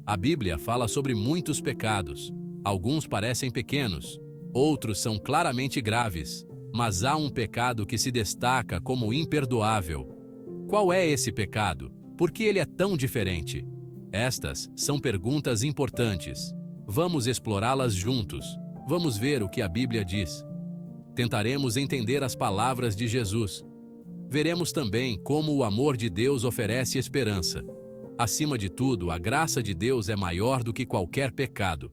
A Bíblia fala sobre muitos pecados. Alguns parecem pequenos, outros são claramente graves, mas há um pecado que se destaca como imperdoável. Qual é esse pecado? Por que ele é tão diferente? Estas são perguntas importantes. Vamos explorá-las juntos. Vamos ver o que a Bíblia diz. Tentaremos entender as palavras de Jesus. Veremos também como o amor de Deus oferece esperança. Acima de tudo, a graça de Deus é maior do que qualquer pecado.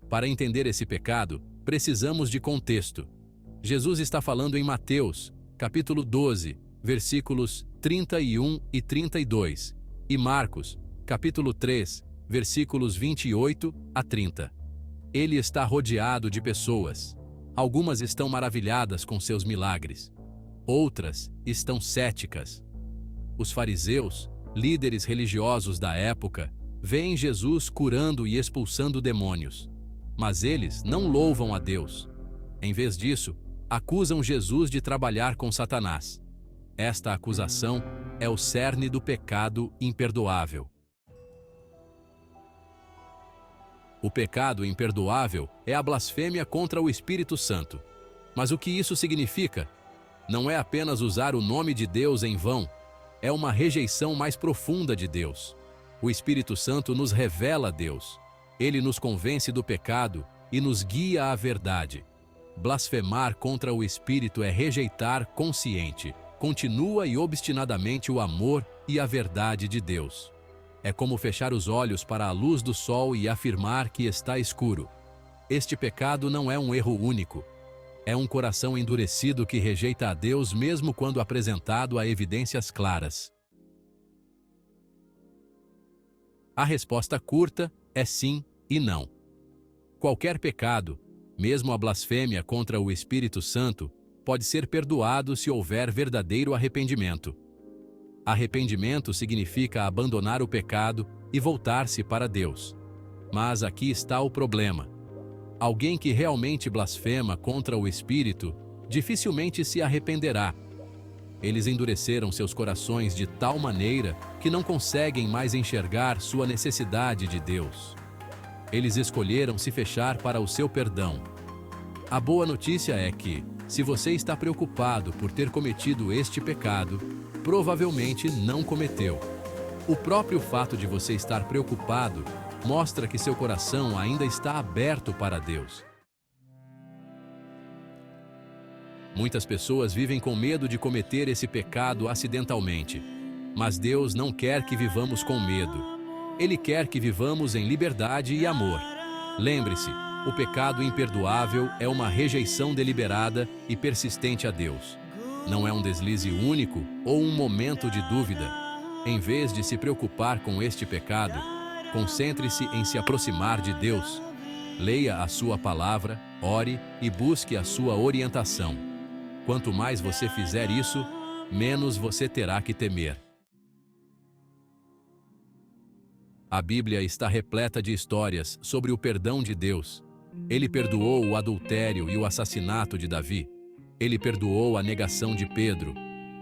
Para entender esse pecado, precisamos de contexto. Jesus está falando em Mateus, capítulo 12, versículos 31 e 32, e Marcos, capítulo 3, versículos 28 a 30. Ele está rodeado de pessoas. Algumas estão maravilhadas com seus milagres. Outras estão céticas. Os fariseus, líderes religiosos da época, veem Jesus curando e expulsando demônios. Mas eles não louvam a Deus. Em vez disso, acusam Jesus de trabalhar com Satanás. Esta acusação é o cerne do pecado imperdoável. O pecado imperdoável é a blasfêmia contra o Espírito Santo. Mas o que isso significa? Não é apenas usar o nome de Deus em vão, é uma rejeição mais profunda de Deus. O Espírito Santo nos revela a Deus. Ele nos convence do pecado e nos guia à verdade. Blasfemar contra o Espírito é rejeitar consciente, continua e obstinadamente o amor e a verdade de Deus. É como fechar os olhos para a luz do sol e afirmar que está escuro. Este pecado não é um erro único. É um coração endurecido que rejeita a Deus mesmo quando apresentado a evidências claras. A resposta curta é sim e não. Qualquer pecado, mesmo a blasfêmia contra o Espírito Santo, pode ser perdoado se houver verdadeiro arrependimento. Arrependimento significa abandonar o pecado e voltar-se para Deus. Mas aqui está o problema. Alguém que realmente blasfema contra o Espírito dificilmente se arrependerá. Eles endureceram seus corações de tal maneira que não conseguem mais enxergar sua necessidade de Deus. Eles escolheram se fechar para o seu perdão. A boa notícia é que, se você está preocupado por ter cometido este pecado, provavelmente não cometeu. O próprio fato de você estar preocupado mostra que seu coração ainda está aberto para Deus. Muitas pessoas vivem com medo de cometer esse pecado acidentalmente. Mas Deus não quer que vivamos com medo. Ele quer que vivamos em liberdade e amor. Lembre-se, o pecado imperdoável é uma rejeição deliberada e persistente a Deus. Não é um deslize único ou um momento de dúvida. Em vez de se preocupar com este pecado, concentre-se em se aproximar de Deus. Leia a sua palavra, ore e busque a sua orientação. Quanto mais você fizer isso, menos você terá que temer. A Bíblia está repleta de histórias sobre o perdão de Deus. Ele perdoou o adultério e o assassinato de Davi. Ele perdoou a negação de Pedro.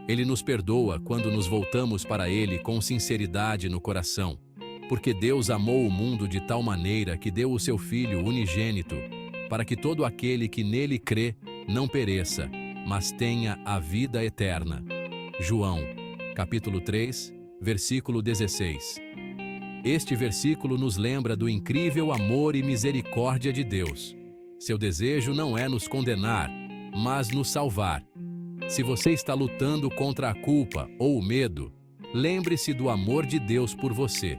Ele nos perdoa quando nos voltamos para Ele com sinceridade no coração. Porque Deus amou o mundo de tal maneira que deu o seu Filho unigênito, para que todo aquele que nele crê não pereça, mas tenha a vida eterna. João, capítulo 3, versículo 16. Este versículo nos lembra do incrível amor e misericórdia de Deus. Seu desejo não é nos condenar, mas nos salvar. Se você está lutando contra a culpa ou o medo, lembre-se do amor de Deus por você.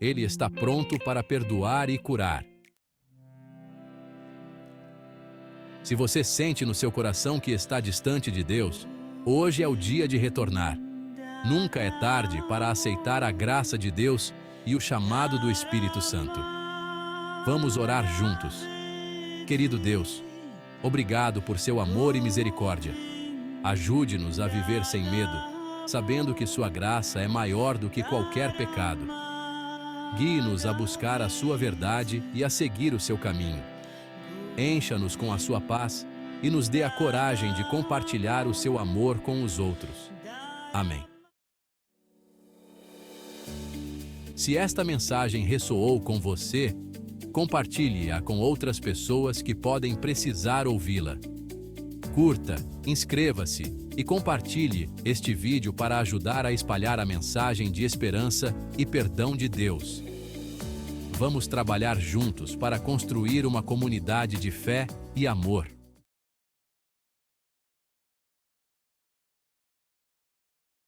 Ele está pronto para perdoar e curar. Se você sente no seu coração que está distante de Deus, hoje é o dia de retornar. Nunca é tarde para aceitar a graça de Deus e o chamado do Espírito Santo. Vamos orar juntos. Querido Deus, obrigado por seu amor e misericórdia. Ajude-nos a viver sem medo, sabendo que sua graça é maior do que qualquer pecado. Guie-nos a buscar a sua verdade e a seguir o seu caminho. Encha-nos com a sua paz e nos dê a coragem de compartilhar o seu amor com os outros. Amém. Se esta mensagem ressoou com você, compartilhe-a com outras pessoas que podem precisar ouvi-la. Curta, inscreva-se e compartilhe este vídeo para ajudar a espalhar a mensagem de esperança e perdão de Deus. Vamos trabalhar juntos para construir uma comunidade de fé e amor.